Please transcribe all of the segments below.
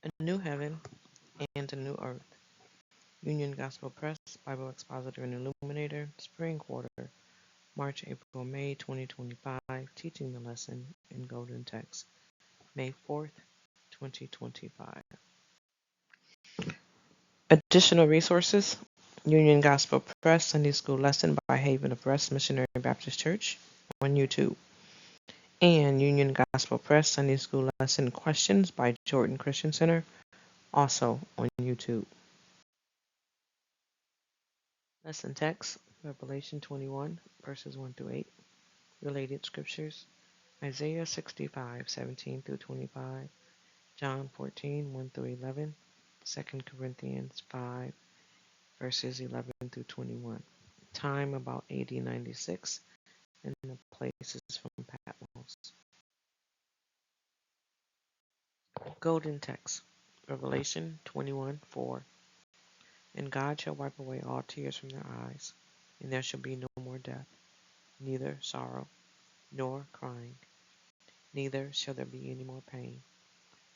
A New Heaven and a New Earth. Union Gospel Press, Bible Expositor and Illuminator, Spring Quarter, March, April, May 2025, teaching the lesson in Golden Text, May 4th, 2025. Additional resources: Union Gospel Press Sunday School Lesson by Haven of Rest Missionary Baptist Church on YouTube, and Union Gospel Press Sunday School Lesson Questions by Jordan Christian Center, also on YouTube. Lesson text: Revelation 21, verses 1 through 8. Related scriptures: Isaiah 65, 17 through 25, John 14, 1 through 11, 2 Corinthians 5, verses 11 through 21. Time about AD 96, and the places from Patmos. Golden text: Revelation 21, 4. And God shall wipe away all tears from their eyes, and there shall be no more death, neither sorrow, nor crying, neither shall there be any more pain,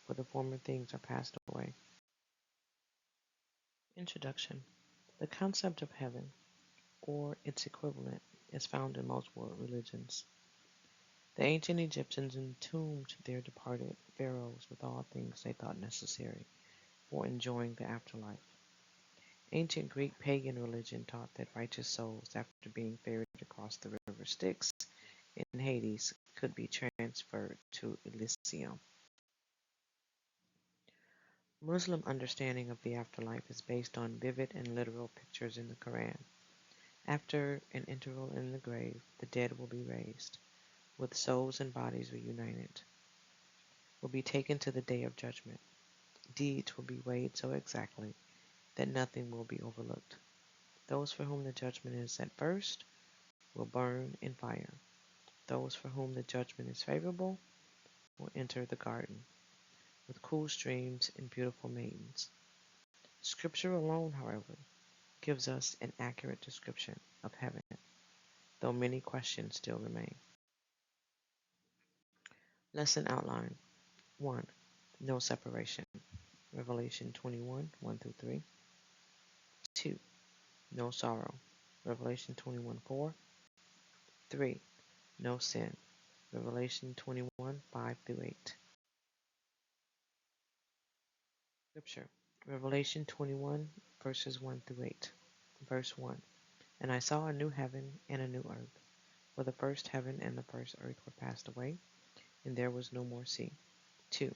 for the former things are passed away. Introduction. The concept of heaven, or its equivalent, is found in most world religions. The ancient Egyptians entombed their departed pharaohs with all things they thought necessary for enjoying the afterlife. Ancient Greek pagan religion taught that righteous souls, after being ferried across the river Styx in Hades, could be transferred to Elysium. Muslim understanding of the afterlife is based on vivid and literal pictures in the Quran. After an interval in the grave, the dead will be raised, with souls and bodies reunited, will be taken to the day of judgment. Deeds will be weighed so exactly that nothing will be overlooked. Those for whom the judgment is at first will burn in fire. Those for whom the judgment is favorable will enter the garden, with cool streams and beautiful maidens. Scripture alone, however, gives us an accurate description of heaven, though many questions still remain. Lesson outline: 1. No separation. Revelation 21, 1 through 3. 2. No sorrow. Revelation 21, 4. 3. No sin. Revelation 21, 5 through 8. Scripture: Revelation 21, verses 1 through 8. Verse 1. And I saw a new heaven and a new earth, for the first heaven and the first earth were passed away, and there was no more sea. 2.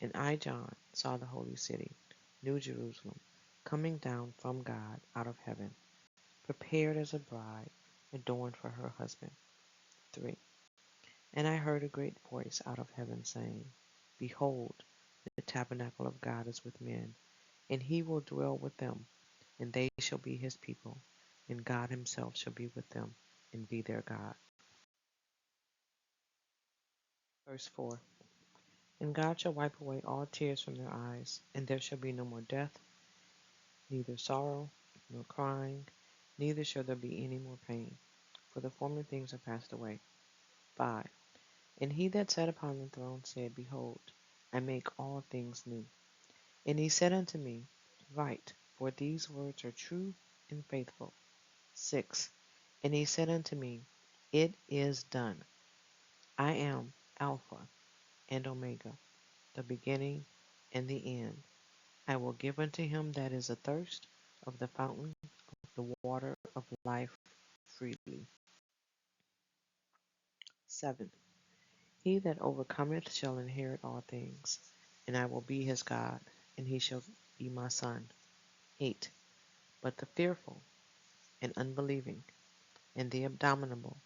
And I, John, saw the holy city, New Jerusalem, coming down from God out of heaven, prepared as a bride, adorned for her husband. 3. And I heard a great voice out of heaven saying, Behold, the tabernacle of God is with men, and he will dwell with them, and they shall be his people, and God himself shall be with them, and be their God. Verse 4. And God shall wipe away all tears from their eyes, and there shall be no more death, neither sorrow, nor crying, neither shall there be any more pain, for the former things are passed away. 5. And he that sat upon the throne said, Behold, I make all things new. And he said unto me, Write, for these words are true and faithful. 6. And he said unto me, It is done. I am Alpha and Omega, the beginning and the end. I will give unto him that is athirst of the fountain of the water of life freely. 7. He that overcometh shall inherit all things, and I will be his God, and he shall be my son. 8. But the fearful, and unbelieving, and the abominable,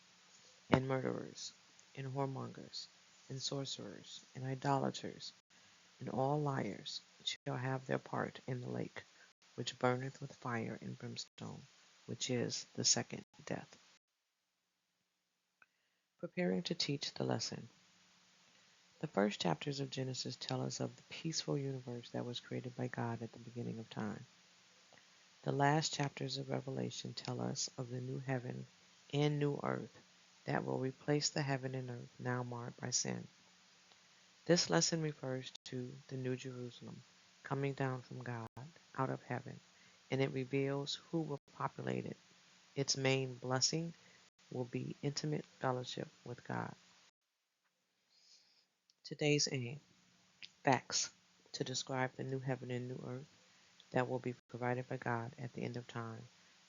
and murderers, and whoremongers, and sorcerers, and idolaters, and all liars shall have their part in the lake, which burneth with fire and brimstone, which is the second death. Preparing to teach the lesson. The first chapters of Genesis tell us of the peaceful universe that was created by God at the beginning of time. The last chapters of Revelation tell us of the new heaven and new earth that will replace the heaven and earth now marred by sin. This lesson refers to the New Jerusalem coming down from God out of heaven, and it reveals who will populate it. Its main blessing will be intimate fellowship with God. Today's aim: facts to describe the new heaven and new earth that will be provided by God at the end of time,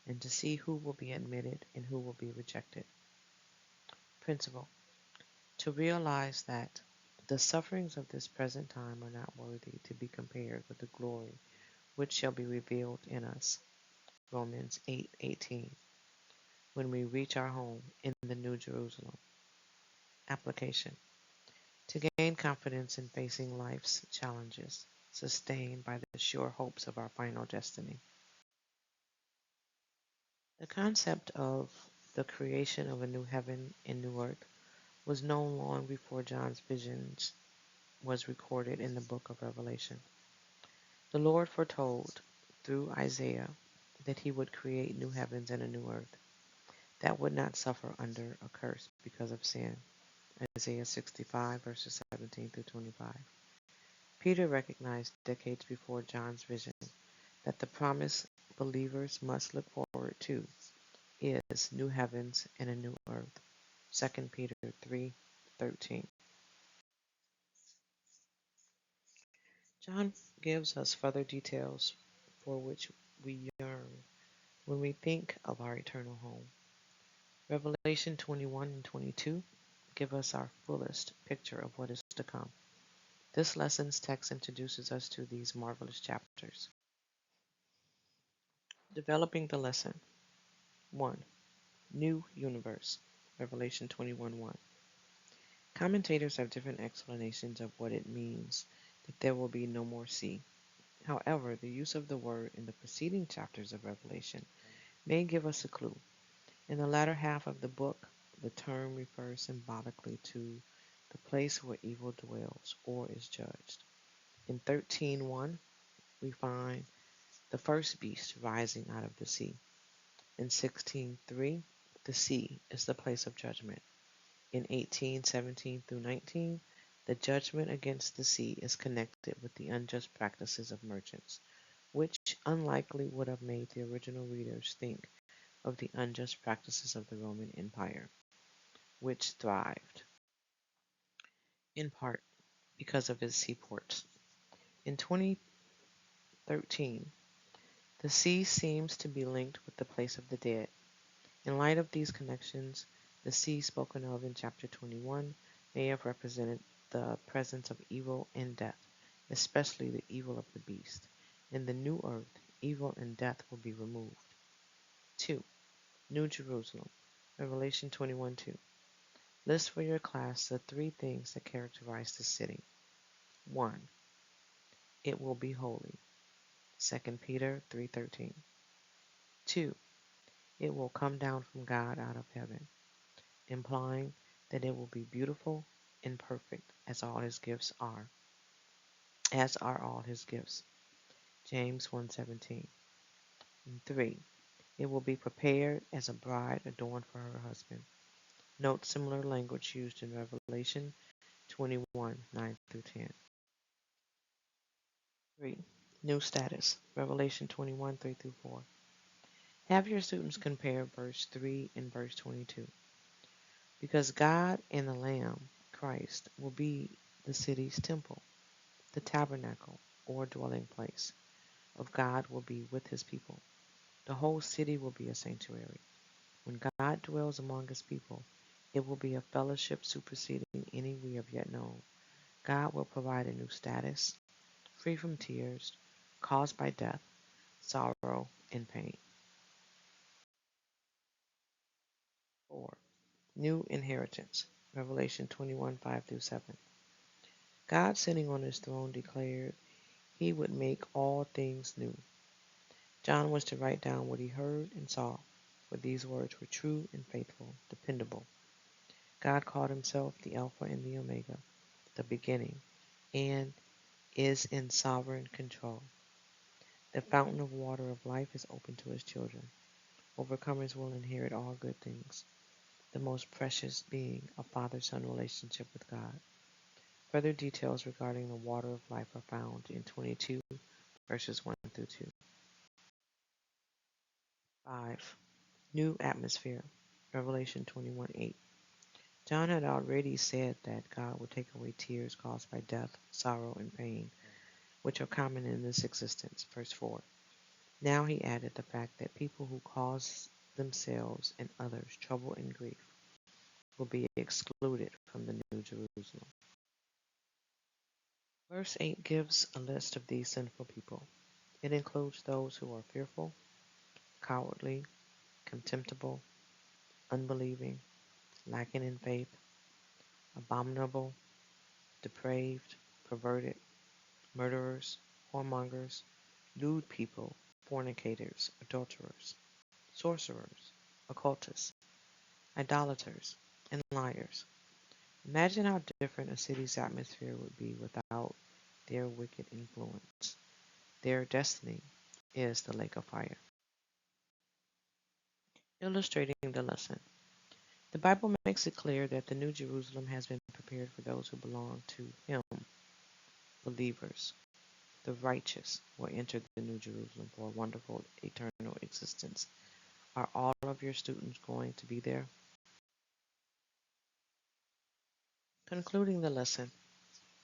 and to see who will be admitted and who will be rejected. Principle: to realize that the sufferings of this present time are not worthy to be compared with the glory which shall be revealed in us. Romans 8:18. When we reach our home in the New Jerusalem. Application: to gain confidence in facing life's challenges, sustained by the sure hopes of our final destiny. The concept of the creation of a new heaven and new earth was known long before John's visions was recorded in the book of Revelation. The Lord foretold through Isaiah that he would create new heavens and a new earth that would not suffer under a curse because of sin. Isaiah 65 verses 17 through 25. Peter recognized decades before John's vision that the promise believers must look forward to is new heavens and a new earth. 2 Peter 3:13. John gives us further details for which we yearn when we think of our eternal home. Revelation 21 and 22 give us our fullest picture of what is to come. This lesson's text introduces us to these marvelous chapters. Developing the lesson. 1. New universe. Revelation 21:1. Commentators have different explanations of what it means that there will be no more sea. However, the use of the word in the preceding chapters of Revelation may give us a clue. In the latter half of the book, the term refers symbolically to the place where evil dwells or is judged. In 13:1, we find the first beast rising out of the sea. In 16:3, the sea is the place of judgment. In 18:17 through 19, the judgment against the sea is connected with the unjust practices of merchants, which unlikely would have made the original readers think of the unjust practices of the Roman Empire, which thrived, in part, because of its seaports. In 2013, the sea seems to be linked with the place of the dead. In light of these connections, the sea spoken of in chapter 21 may have represented the presence of evil and death, especially the evil of the beast. In the new earth, evil and death will be removed. 2. New Jerusalem. Revelation 21:2. List for your class the three things that characterize the city. 1. It will be holy. 2 Peter 3:13. 2. It will come down from God out of heaven, implying that it will be beautiful and perfect as all his gifts are, as are all his gifts. James 1:17. And 3. It will be prepared as a bride adorned for her husband. Note similar language used in Revelation 21:9 through 10. 3. New status. Revelation 21:3 through 4. Have your students compare verse 3 and verse 22. Because God and the Lamb, Christ, will be the city's temple. The tabernacle, or dwelling place, of God will be with his people. The whole city will be a sanctuary. When God dwells among his people, it will be a fellowship superseding any we have yet known. God will provide a new status, free from tears caused by death, sorrow, and pain. 4. New inheritance. Revelation 21:5 through 7. God sitting on his throne declared he would make all things new. John was to write down what he heard and saw, for these words were true and faithful, dependable. God called himself the Alpha and the Omega, the beginning, and is in sovereign control. The fountain of water of life is open to his children. Overcomers will inherit all good things, the most precious being a father-son relationship with God. Further details regarding the water of life are found in 22 verses 1 through 2. 5. New atmosphere. Revelation 21:8. John had already said that God would take away tears caused by death, sorrow, and pain, which are common in this existence. Verse 4. Now he added the fact that people who cause themselves and others trouble and grief will be excluded from the New Jerusalem. Verse 8 gives a list of these sinful people. It includes those who are fearful, cowardly, contemptible, unbelieving, lacking in faith, abominable, depraved, perverted, murderers, whoremongers, lewd people, fornicators, adulterers, sorcerers, occultists, idolaters, and liars. Imagine how different a city's atmosphere would be without their wicked influence. Their destiny is the lake of fire. Illustrating the lesson. The Bible makes it clear that the New Jerusalem has been prepared for those who belong to Him, believers. The righteous will enter the New Jerusalem for a wonderful eternal existence. Are all of your students going to be there? Concluding the lesson,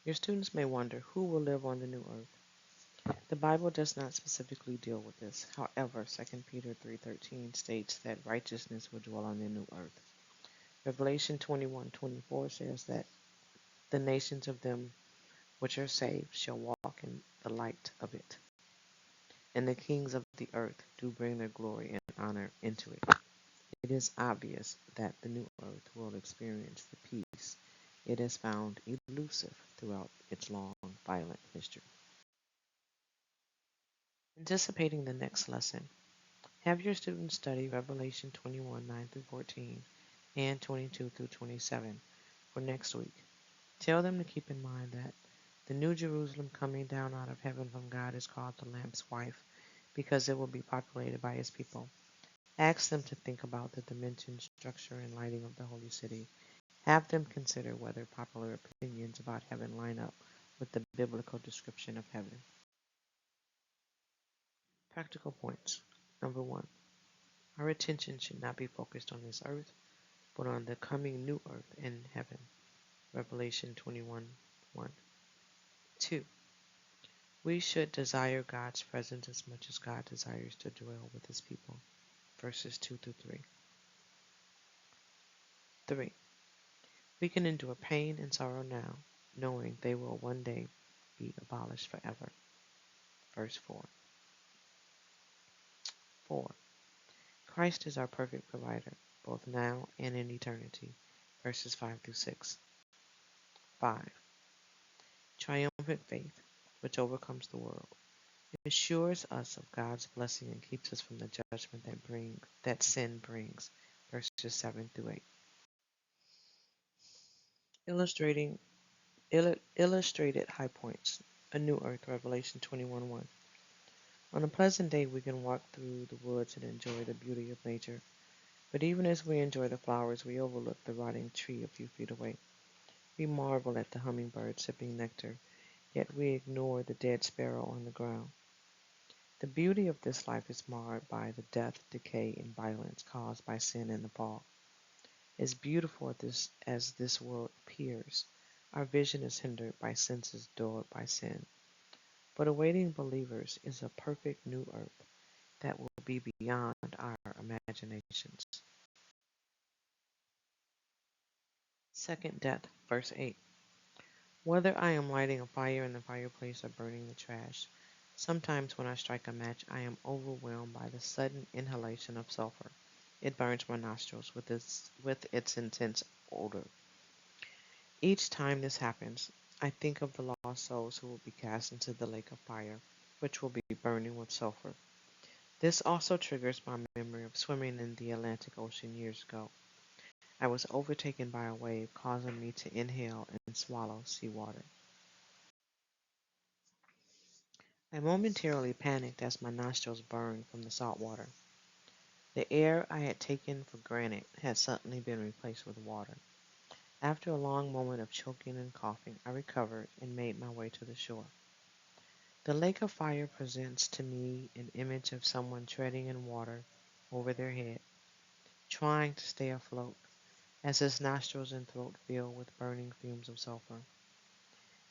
your students may wonder who will live on the new earth. The Bible does not specifically deal with this. However, 2 Peter 3:13 states that righteousness will dwell on the new earth. Revelation 21:24 says that the nations of them which are saved shall walk in the light of it, and the kings of the earth do bring their glory and honor into it. It is obvious that the new earth will experience the peace it has found elusive throughout its long, violent history. Anticipating the next lesson, have your students study Revelation 21:9 through 14 and 22 through 27 for next week. Tell them to keep in mind that the New Jerusalem coming down out of heaven from God is called the Lamb's wife because it will be populated by His people. Ask them to think about the dimension, structure, and lighting of the holy city. Have them consider whether popular opinions about heaven line up with the biblical description of heaven. Practical points. Number 1. Our attention should not be focused on this earth, but on the coming new earth in heaven. Revelation 21:1. 2. We should desire God's presence as much as God desires to dwell with His people. Verses 2 through 3. 3. We can endure pain and sorrow now, knowing they will one day be abolished forever. Verse 4. 4. Christ is our perfect provider, both now and in eternity. Verses 5 through 6. 5. Triumphant faith, which overcomes the world, assures us of God's blessing and keeps us from the judgment that sin brings. Verses 7 through 8. Illustrated high points. A new earth. Revelation 21:1. On a pleasant day, we can walk through the woods and enjoy the beauty of nature. But even as we enjoy the flowers, we overlook the rotting tree a few feet away. We marvel at the hummingbird sipping nectar, yet we ignore the dead sparrow on the ground. The beauty of this life is marred by the death, decay, and violence caused by sin and the fall. As beautiful as this world appears, our vision is hindered by senses dulled by sin. But awaiting believers is a perfect new earth that will be beyond our imaginations. Second death, verse 8. Whether I am lighting a fire in the fireplace or burning the trash, sometimes when I strike a match, I am overwhelmed by the sudden inhalation of sulfur. It burns my nostrils with its intense odor. Each time this happens, I think of the lost souls who will be cast into the lake of fire, which will be burning with sulfur. This also triggers my memory of swimming in the Atlantic Ocean years ago. I was overtaken by a wave, causing me to inhale and swallow seawater. I momentarily panicked as my nostrils burned from the salt water. The air I had taken for granted had suddenly been replaced with water. After a long moment of choking and coughing, I recovered and made my way to the shore. The lake of fire presents to me an image of someone treading in water over their head, trying to stay afloat, as his nostrils and throat fill with burning fumes of sulfur.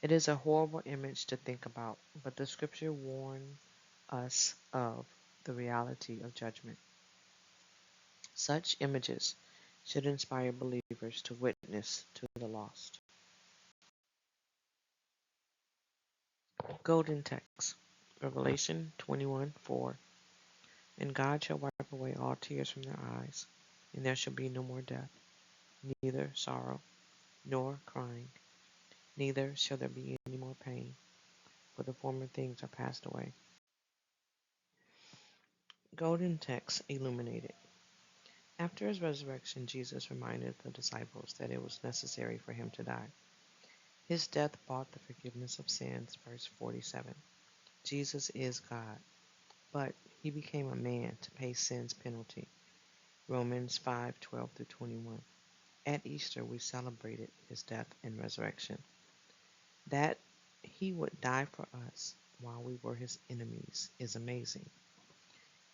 It is a horrible image to think about, but the scripture warns us of the reality of judgment. Such images should inspire believers to witness to the lost. Golden text. Revelation 21:4. And God shall wipe away all tears from their eyes, and there shall be no more death, neither sorrow, nor crying, neither shall there be any more pain, for the former things are passed away. Golden text illuminated. After his resurrection, Jesus reminded the disciples that it was necessary for him to die. His death bought the forgiveness of sins, verse 47. Jesus is God, but he became a man to pay sin's penalty, Romans 5:12-21. At Easter, we celebrated his death and resurrection. That he would die for us while we were his enemies is amazing.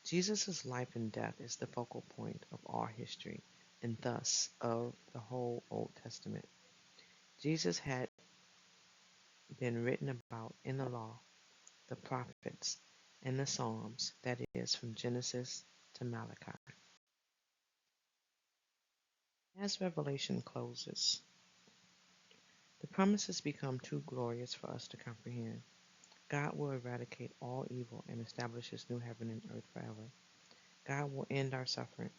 Jesus' life and death is the focal point of all history, and thus of the whole Old Testament. Jesus had been written about in the law, the prophets, and the Psalms, that is, from Genesis to Malachi. As Revelation closes, the promises become too glorious for us to comprehend. God will eradicate all evil and establish his new heaven and earth forever. God will end our suffering.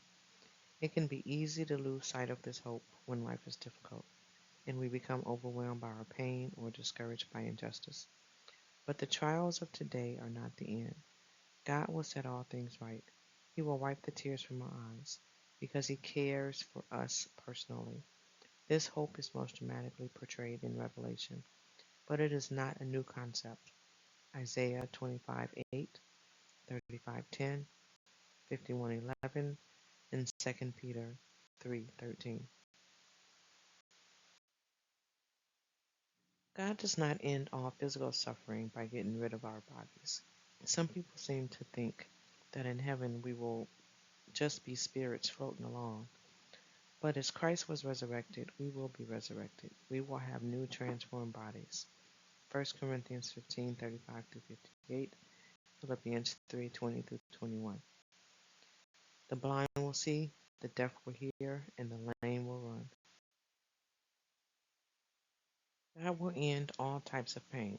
It can be easy to lose sight of this hope when life is difficult, and we become overwhelmed by our pain or discouraged by injustice. But the trials of today are not the end. God will set all things right. He will wipe the tears from our eyes because he cares for us personally. This hope is most dramatically portrayed in Revelation, but it is not a new concept. Isaiah 25:8, 35:10, 51:11, and 2 Peter 3:13. God does not end all physical suffering by getting rid of our bodies. Some people seem to think that in heaven we will just be spirits floating along. But as Christ was resurrected, we will be resurrected. We will have new transformed bodies. 1 Corinthians 15:35-58, Philippians 3:20-21. The blind will see, the deaf will hear, and the lame will run. God will end all types of pain.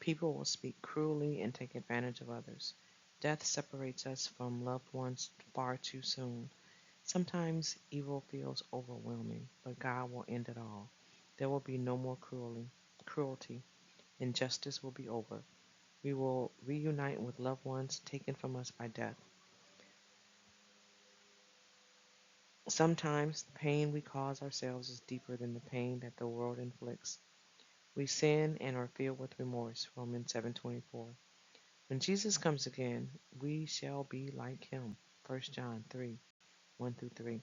People will speak cruelly and take advantage of others. Death separates us from loved ones far too soon. Sometimes evil feels overwhelming, but God will end it all. There will be no more cruelty. Injustice will be over. We will reunite with loved ones taken from us by death. Sometimes the pain we cause ourselves is deeper than the pain that the world inflicts. We sin and are filled with remorse, Romans 7:24. When Jesus comes again, we shall be like him, 1 John 3:1-3.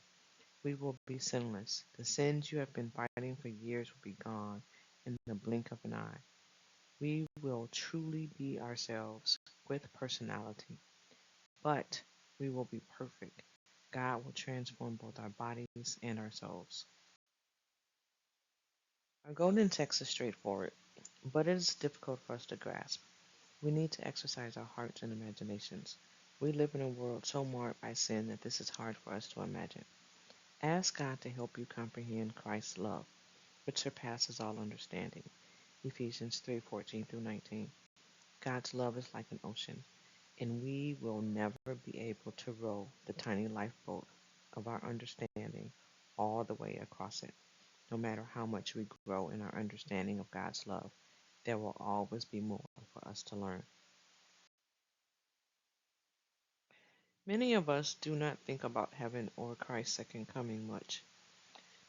We will be sinless. The sins you have been fighting for years will be gone in the blink of an eye. We will truly be ourselves with personality, but we will be perfect. God will transform both our bodies and our souls. Our golden text is straightforward, but it is difficult for us to grasp. We need to exercise our hearts and imaginations. We live in a world so marred by sin that this is hard for us to imagine. Ask God to help you comprehend Christ's love, which surpasses all understanding. Ephesians 3:14-19. God's love is like an ocean, and we will never be able to row the tiny lifeboat of our understanding all the way across it. No matter how much we grow in our understanding of God's love, there will always be more for us to learn. Many of us do not think about heaven or Christ's second coming much.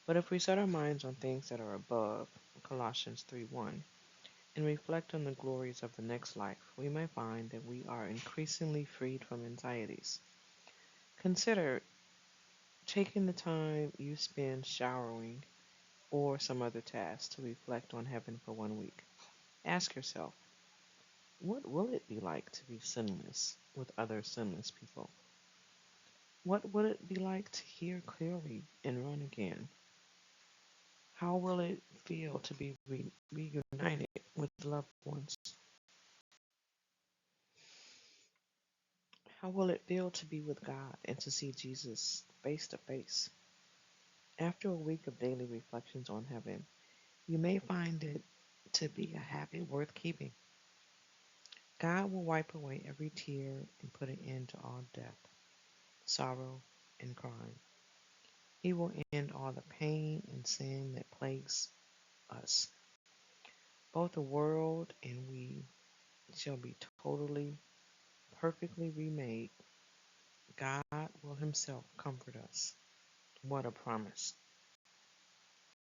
But if we set our minds on things that are above, Colossians 3:1, and reflect on the glories of the next life, we may find that we are increasingly freed from anxieties. Consider taking the time you spend showering or some other task to reflect on heaven for 1 week. Ask yourself, what will it be like to be sinless with other sinless people? What will it be like to hear clearly and run again? How will it feel to be reunited with loved ones? How will it feel to be with God and to see Jesus face to face? After a week of daily reflections on heaven, you may find it to be a habit worth keeping. God will wipe away every tear and put an end to all death, sorrow, and crime. He will end all the pain and sin that plagues us. Both the world and we shall be totally, perfectly remade. God will Himself comfort us. What a promise.